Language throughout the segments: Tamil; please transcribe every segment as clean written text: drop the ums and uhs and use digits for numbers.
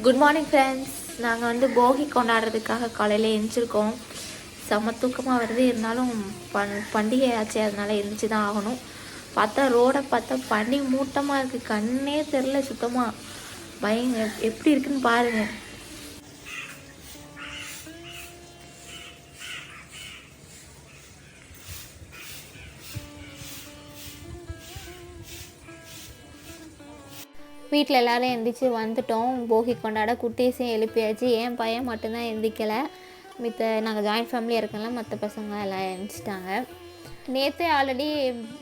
Good morning friends. நாங்கள் வந்து போகி கொண்டாடுறதுக்காக காலையில் எழுந்திரிச்சிருக்கோம். செம்ம தூக்கமாக வருது, இருந்தாலும் பண்டிகை ஆச்சு, அதனால் எழுந்திரிச்சு தான் ஆகணும். பார்த்தா ரோடை பார்த்தா பனி மூட்டமாக இருக்குது, கண்ணே தெரில சுத்தமாக. எப்படி இருக்குன்னு பாருங்கள். வீட்டில் எல்லோரும் எழுந்திரிச்சு வந்துட்டோம். போகி கொண்டாட குட்டீஸையும் எழுப்பியாச்சு. என் பையன் மட்டும்தான் எழுந்திரிக்கலை. நாங்கள் ஜாயின்ட் ஃபேமிலியாக இருக்கனால மற்ற பசங்க எல்லாம் எழுந்திரிச்சிட்டாங்க. நேற்றே ஆல்ரெடி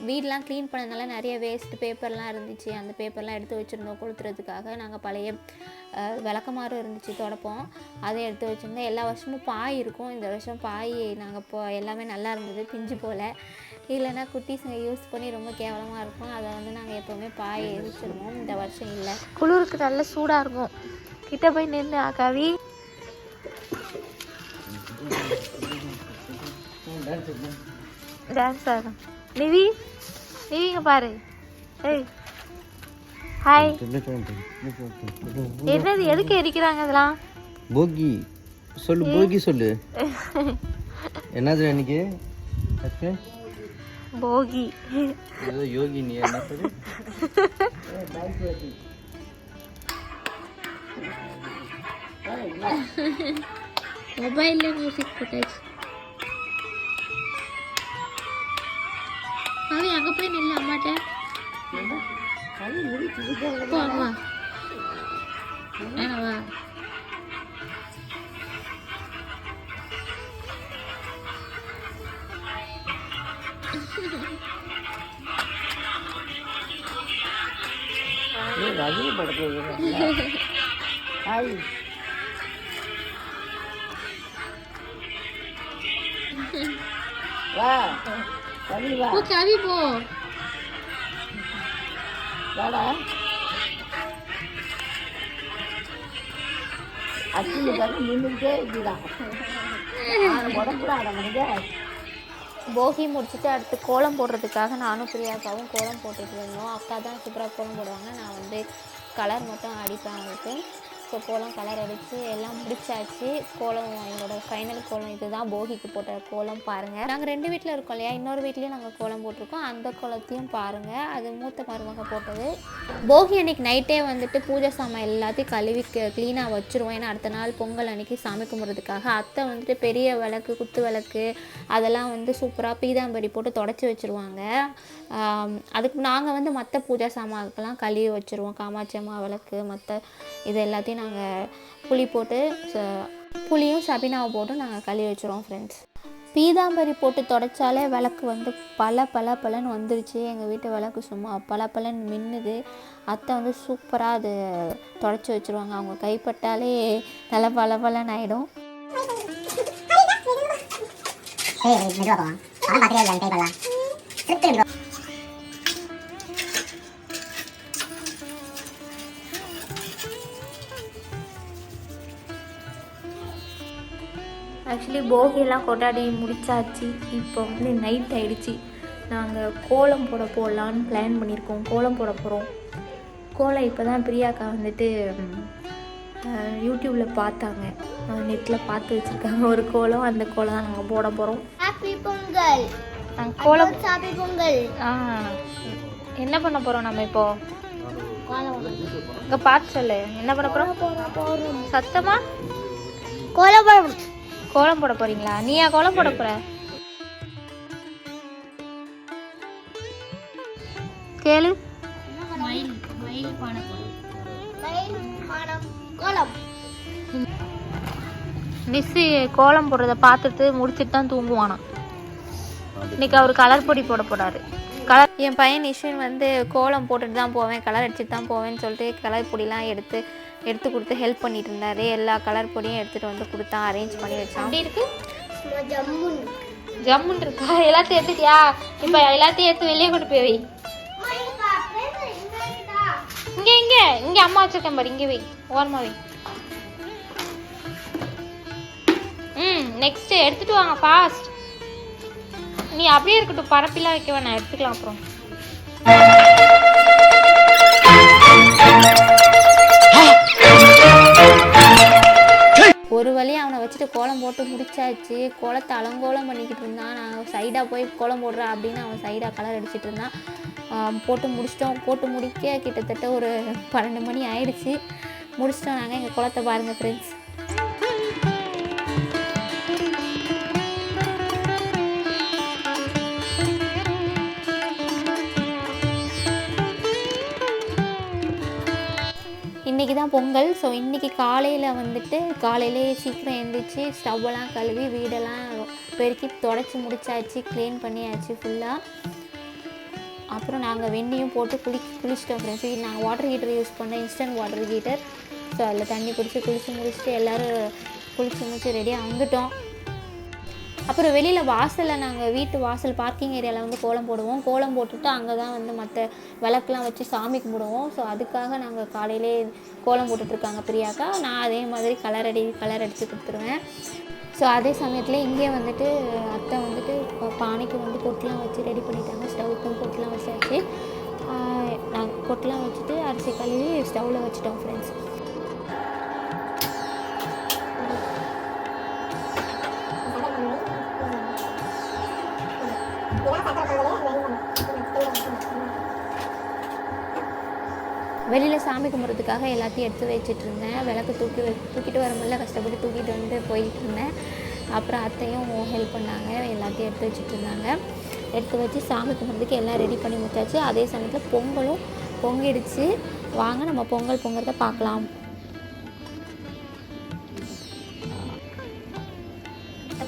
வீடெலாம் க்ளீன் பண்ணதுனால நிறைய வேஸ்ட் பேப்பர்லாம் இருந்துச்சு. அந்த பேப்பர்லாம் எடுத்து வச்சுருந்தோம் கொளுத்துறதுக்காக. நாங்கள் பழைய விளக்கமாறு இருந்துச்சு தொடப்போம், அதை எடுத்து வச்சுருந்தோம். எல்லா வருஷமும் பாய் இருக்கும், இந்த வருஷம் பாய் நாங்கள் எல்லாமே நல்லா இருந்தது, பிஞ்சு போல். இல்லைன்னா குட்டீஸுங்க யூஸ் பண்ணி ரொம்ப கேவலமாக இருக்கும். அதை வந்து நாங்கள் எப்போவுமே பாய் வச்சுருவோம். இந்த வருஷம் இல்லை, குளிருக்கு நல்ல சூடாக இருக்கும். கிட்ட போய் நின்று ஆக்காவி டான்ஸ் ஆகும். நிவிங்க பாரு. ஏய் ஹாய். என்னது, எதுக்கு எரிக்கிறாங்க இதெல்லாம்? போகி சொல்லு, போகி சொல்லு. என்னது அன்னைக்கு போகி ஏதோ யோகி நீ என்ன சொல்லு. மொபைல்ல மியூசிக் போட்டாச்சு. அவை அங்கே போய் நில்ல அம்மாட்ட. அம்மா என்னவா ரஜினி படத்துல கவி போ போகி முடிச்சுட்டு அடுத்து கோலம் போடுறதுக்காக நானும் பிரியாக்காவும் கோலம் போட்டுட்டு இருந்தோம். அக்கா தான் சூப்பராக கோலம் போடுவாங்க, நான் வந்து கலர் மட்டும் அடிப்பேன் அவங்களுக்கு. ஸோ கோலம் கலர் அடித்து எல்லாம் முடிச்சாச்சு. கோலம் எங்களோட ஃபைனல் கோலம் இது தான், போகிக்கு போட்ட கோலம் பாருங்கள். நாங்கள் 2 வீட்டில் இருக்கோம் இல்லையா, இன்னொரு வீட்லேயும் நாங்கள் கோலம் போட்டிருக்கோம். அந்த கோலத்தையும் பாருங்கள், அது மூத்த மருமக போட்டது. போகி அன்றைக்கி நைட்டே வந்துட்டு பூஜை சாமான் எல்லாத்தையும் கழுவி க்ளீனாக வச்சுருவோம். ஏன்னா அடுத்த நாள் பொங்கல் அன்றைக்கி சாமி கும்பிட்றதுக்காக. அத்தை வந்துட்டு பெரிய விளக்கு, குத்து விளக்கு அதெல்லாம் வந்து சூப்பராக பீதாம்பரி போட்டு தொடச்சி வச்சுருவாங்க. அதுக்கு நாங்கள் வந்து மற்ற பூஜை சாமான்க்கெல்லாம் கழுவி வச்சுருவோம். காமாட்சி அம்மா விளக்கு மற்ற இது எல்லாத்தையும் நாங்கள் புளியும் சபினாவை போட்டு நாங்கள் கழுவி வச்சுருவோம் ஃப்ரெண்ட்ஸ். பீதாம்பரி போட்டு தொடச்சாலே விளக்கு வந்து பலன்னு வந்துருச்சு. எங்கள் வீட்டு விளக்கு சும்மா பலன்னு மின்னுது. அத்தை வந்து சூப்பராக அது தொடச்சி வச்சுருவாங்க. அவங்க கைப்பட்டாலே நல்லா பலன்னு ஆகிடும். ஆக்சுவலி போகியெல்லாம் கொண்டாடி முடிச்சாச்சு. இப்போ வந்து நைட் ஆகிடுச்சு. நாங்கள் கோலம் போடலான்னு பிளான் பண்ணியிருக்கோம். கோலம் போட போகிறோம். கோலம் இப்போ தான் பிரியாக்கா வந்துட்டு யூடியூப்பில் பார்த்தாங்க, நெட்டில் பார்த்து வச்சுருக்காங்க ஒரு கோலம். அந்த கோலம் தான் நாங்கள் போட போகிறோம். ஹாப்பி பொங்கல். நாங்கள் கோலம் ஹாப்பி பொங்கல். என்ன பண்ண போகிறோம் நம்ம இப்போது? இங்கே பார்த்து சொல்லு, என்ன பண்ண போகிறோம்? சத்தமா கோலம் போட போறீங்களா? நீயா கோலம் போட போற? கேளு. மிஸ்ஸு கோலம் போடுறத பார்த்துட்டு முடிச்சுட்டு தான் தூங்குவானா. இன்னைக்கு அவர் கலர் பொடி போட போறாரு. என் பையன் நிஷின் வந்து கோலம் போட்டுட்டு தான் போவேன், கலர் அடிச்சுட்டு தான் போவேன்னு சொல்லிட்டு கலர் பொடிலாம் எடுத்து கொடுத்து ஹெல்ப் பண்ணிட்டு இருந்தாரு. எல்லா கலர் பொடியும் எடுத்துகிட்டு வந்து கொடுத்தான், அரேஞ்ச் பண்ணி வச்சான். அப்படி இருக்கு, ஜம்முன் இருக்கா? எல்லாத்தையும் எடுத்துட்டியா? இப்போ எல்லாத்தையும் எடுத்து வெளியே கொண்டு போய் வை. இங்கே அம்மா வச்சிருக்கேன் பாரு, இங்கே வை, ஓரமா வை. நெக்ஸ்ட் எடுத்துட்டு வாங்க ஃபாஸ்ட். நீ அப்படியே இருக்கட்டும், பரப்பிலாம் வைக்க வேணாம், எடுத்துக்கலாம் அப்புறம். முடிச்சாச்சு. கோலத்தை அலங்கோலம் பண்ணிக்கிட்டு இருந்தான். நான் சைடாக போய் கோலம் போடுறேன் அப்படின்னு அவன் சைடாக கலர் அடிச்சிட்டு இருந்தான். போட்டு முடிச்சிட்டோம். போட்டு முடிக்க கிட்டத்தட்ட ஒரு 12 மணி ஆயிடுச்சு. முடிச்சிட்டோம் நாங்கள். எங்கள் கோலத்தை பாருங்கள் ஃப்ரெண்ட்ஸ். இன்றைக்கி தான் பொங்கல். ஸோ இன்றைக்கி காலையில் வந்துட்டு காலையிலே சீக்கிரம் எழுந்திரிச்சு ஸ்டவ்வெல்லாம் கழுவி வீடெல்லாம் பெருக்கி தொடச்சி முடிச்சாச்சு. க்ளீன் பண்ணியாச்சு ஃபுல்லாக. அப்புறம் நாங்கள் வெந்நியும் போட்டு குளிச்சிட்டோம் ஃப்ரெண்ட்ஸ். நாங்கள் வாட்டர் ஹீட்டர் யூஸ் பண்ணோம், இன்ஸ்டன்ட் வாட்டர் ஹீட்டர். ஸோ அதில் தண்ணி குளித்து முடிச்சுட்டு எல்லோரும் குளித்து முடிச்சு ரெடியாக வந்துட்டோம். அப்புறம் வெளியில் வாசலில் நாங்கள் வீட்டு வாசல் பார்க்கிங் ஏரியாவில் வந்து கோலம் போடுவோம். கோலம் போட்டுட்டு அங்கே தான் வந்து மற்ற விளக்குலாம் வச்சு சாமி கும்பிடுவோம். ஸோ அதுக்காக நாங்கள் காலையிலே கோலம் போட்டுட்ருக்காங்க பிரியாக்கா. நான் அதே மாதிரி கலர் அடித்து கொடுத்துருவேன். ஸோ அதே சமயத்தில் இங்கே வந்துட்டு அத்தை வந்துட்டு பானைக்கு வந்து பொட்டெலாம் வச்சு ரெடி பண்ணிட்டாங்க. ஸ்டவ்வுக்கும் பொட்டெலாம் வச்சாச்சு. நாங்கள் பொட்டெலாம் வச்சுட்டு அரிசி கழுவி ஸ்டவ்வில் வச்சுட்டோம் ஃப்ரெண்ட்ஸ். வெளியில் சாமி கும்பிட்றதுக்காக எல்லாத்தையும் எடுத்து வச்சுட்டு இருந்தேன். விளக்கு தூக்கிட்டு வரும்போது கஷ்டப்பட்டு தூக்கிட்டு வந்து போயிட்டு இருந்தேன். அப்புறம் அத்தையும் ஹெல்ப் பண்ணாங்க, எல்லாத்தையும் எடுத்து வச்சுட்டு இருந்தாங்க. எடுத்து வச்சு சாமி கும்பிட்றதுக்கு எல்லாம் ரெடி பண்ணி முடிச்சாச்சு. அதே சமயத்தில் பொங்கலும் பொங்கிடுச்சு. வாங்க நம்ம பொங்கல் பொங்குறத பார்க்கலாம்.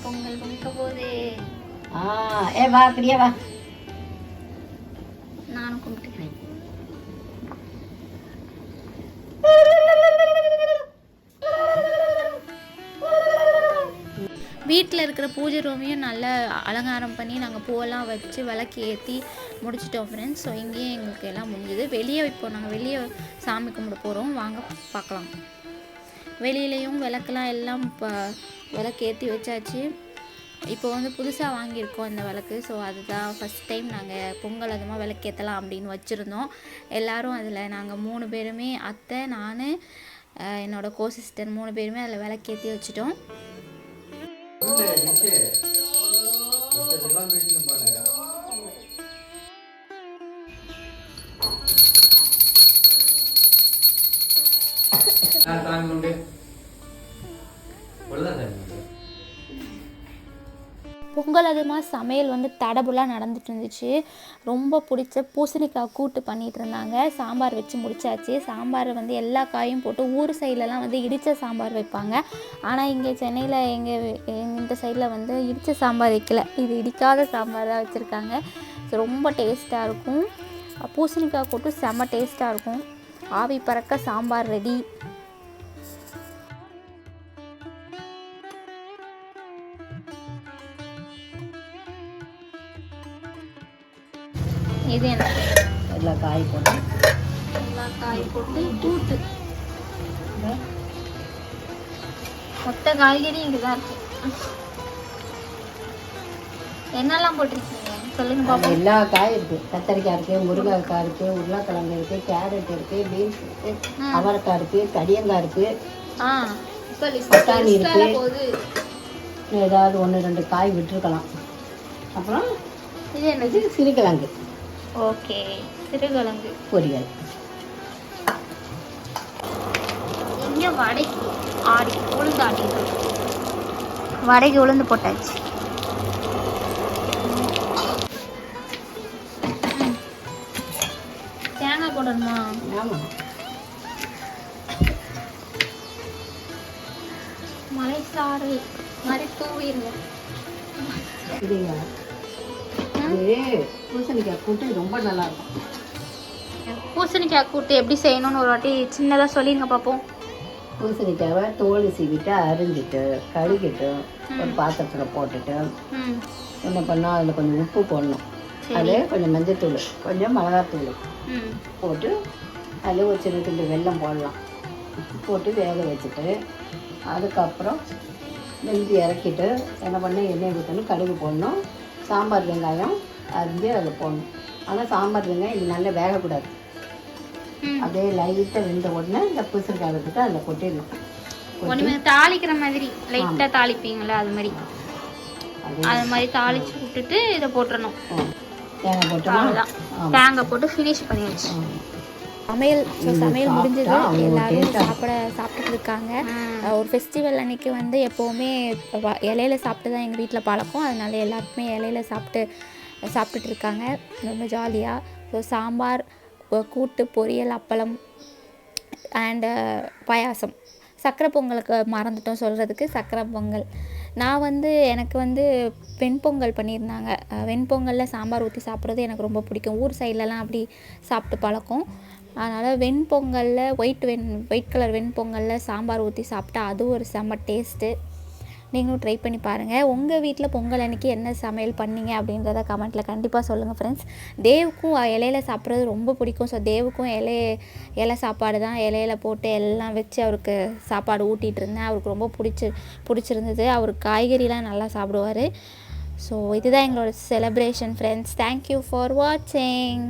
பொங்கல் பொங்க போகுது. வா பிரியா வா. நானும் கும்பிட்டுக்கிறேன். வீட்டில் இருக்கிற பூஜை ரூமையும் நல்லா அலங்காரம் பண்ணி நாங்கள் பூவெல்லாம் வச்சு விளக்கு ஏற்றி முடிச்சிட்டோம் ஃப்ரெண்ட்ஸ். ஸோ இங்கேயும் எங்களுக்கு எல்லாம் முடிஞ்சுது. வெளியே இப்போ நாங்கள் வெளியே சாமி கும்பிட போகிறோம், வாங்க பார்க்கலாம். வெளியிலையும் விளக்கெல்லாம் எல்லாம் விளக்கு ஏற்றி வச்சாச்சு. இப்போ வந்து புதுசாக வாங்கியிருக்கோம் இந்த விளக்கு. ஸோ அதுதான் ஃபஸ்ட் டைம் நாங்கள் பொங்கல் அதுமாக விளக்கு ஏற்றலாம் அப்படின்னு வச்சுருந்தோம். எல்லோரும் அதில் நாங்கள் 3 பேருமே, அத்தை, நான், என்னோடய கோ-சிஸ்டர் 3 பேருமே அதில் விளக்கு ஏற்றி வச்சுட்டோம். பொங்கல் அதுமா சமையல் வந்து தடபுலாக நடந்துட்டு இருந்துச்சு. ரொம்ப பிடிச்ச பூசணிக்காய் கூட்டு பண்ணிகிட்டு இருந்தாங்க. சாம்பார் வச்சு முடிச்சாச்சு. சாம்பார் வந்து எல்லா காயும் போட்டு ஊர் சைட்லலாம் வந்து இடித்த சாம்பார் வைப்பாங்க. ஆனால் இங்கே சென்னையில் இந்த சைடில் வந்து இடித்த சாம்பார் வைக்கல, இது இடிக்காத சாம்பார் தான் வச்சுருக்காங்க. ஸோ ரொம்ப டேஸ்ட்டாக இருக்கும். பூசணிக்காய் கூட்டு செம்ம டேஸ்ட்டாக இருக்கும். ஆவி பறக்க சாம்பார் ரெடி. இது என்ன? எல்லா காய் போட்டு கூட்டு. மொத்த காய்கறி இங்கே தான் இருக்கு. என்னெல்லாம் போட்டிருக்கீங்க சொல்லுங்க பாப்பா. எல்லா காயும் இருக்குது. கத்தரிக்காய் இருக்குது, முருங்கைக்காய் இருக்குது, உருளைக்கிழங்கு இருக்குது, கேரட் இருக்குது, பீன்ஸ் இருக்குது, அவரைக்காய் இருக்குது, கடியங்காய் இருக்குது, பட்டாணி இருக்குது. ஏதாவது 1-2 காய் விட்டுருக்கலாம். அப்புறம் இது என்னது? சிறுகிழங்கு. ஓகே, சிறுகிழங்கு பொரியல். இங்கே வடைக்கு உளுந்து ஆடிட்டு வடைக்கு உளுந்து போட்டாச்சு. தேங்காய் போடணுமா? ஆமாம். மலை சாறு மாதிரி தூவிடுங்க. இதுங்க இது பூசணிக்காய் கூட்டு ரொம்ப நல்லா இருக்கும். பூசணிக்காய் கூட்டு எப்படி செய்யணும்னு ஒரு வாட்டி சின்னதாக சொல்லிடுங்க பார்ப்போம். பூசணிக்காவை தோல் சீவிட்டு அரிஞ்சிட்டு கழுகிட்டு ஒரு பாத்திரத்தில் போட்டுட்டு என்ன பண்ணால் அதில் கொஞ்சம் உப்பு போடணும். அது கொஞ்சம் மஞ்சத்தூள், கொஞ்சம் மிளகாத்தூள் போட்டு அதில் ஒரு சின்ன துண்டு வெல்லம் போடலாம். போட்டு வேக வச்சுட்டு அதுக்கப்புறம் வெந்து இறக்கிட்டு என்ன பண்ண எண்ணெய் ஊற்றணும், கடுகு போடணும், சாம்பார் வெங்காயம் அரிஞ்சு அதில் போடணும். ஆனால் சாம்பார் வெங்காயம் இது நல்லா வேகக்கூடாது. அப்படியே லைட்டாக வெந்த உடனே இந்த பூசணிக்காய் எடுத்துட்டு அதில் கொட்டிடணும். தாளிக்கிற மாதிரி லைட்டாக தாளிப்பீங்களா அது மாதிரி. அது மாதிரி தாளித்து விட்டுட்டு இதை போட்டுறணும். தேங்காய் போட்டோமா? அவ்வளோதான், தேங்காய் போட்டு ஃபினிஷ் பண்ணியாச்சு. சமையல் முடிஞ்சது. எல்லாரும் சாப்பிட்டுட்டு இருக்காங்க. ஒரு ஃபெஸ்டிவல் அன்னைக்கு வந்து எப்போவுமே இலையில சாப்பிட்டு தான் எங்கள் வீட்டில் பழக்கம். அதனால எல்லாருக்குமே இலையில சாப்பிட்டுட்டு இருக்காங்க ரொம்ப ஜாலியாக. ஸோ சாம்பார், கூட்டு, பொரியல், அப்பளம் அண்டு பாயாசம். சக்கரை பொங்கலுக்கு மறந்துட்டோம் சொல்கிறதுக்கு, சக்கரை பொங்கல். நான் வந்து எனக்கு வந்து வெண்பொங்கல் பண்ணியிருந்தாங்க. வெண்பொங்கலில் சாம்பார் ஊற்றி சாப்பிட்றது எனக்கு ரொம்ப பிடிக்கும். ஊர் சைட்லலாம் அப்படி சாப்பிட்டு பழக்கம். அதனால் வெண்பொங்கலில் ஒயிட் கலர் வெண்பொங்கலில் சாம்பார் ஊற்றி சாப்பிட்டா அது ஒரு செம்ம டேஸ்ட்டு. நீங்களும் ட்ரை பண்ணி பாருங்கள். உங்கள் வீட்டில் பொங்கல் அன்றைக்கி என்ன சமையல் பண்ணீங்க அப்படின்றத கமெண்ட்டில் கண்டிப்பாக சொல்லுங்கள் ஃப்ரெண்ட்ஸ். தேவுக்கும் இலையில சாப்பிட்றது ரொம்ப பிடிக்கும். ஸோ தேவுக்கும் இலை சாப்பாடு தான் இலையில போட்டு எல்லாம் வச்சு அவருக்கு சாப்பாடு ஊட்டிகிட்டு இருந்தேன். அவருக்கு ரொம்ப பிடிச்சிருந்தது. அவர் காய்கறிலாம் நல்லா சாப்பிடுவார். ஸோ இதுதான் எங்களோட செலிப்ரேஷன் ஃப்ரெண்ட்ஸ். தேங்க்யூ ஃபார் வாட்சிங்.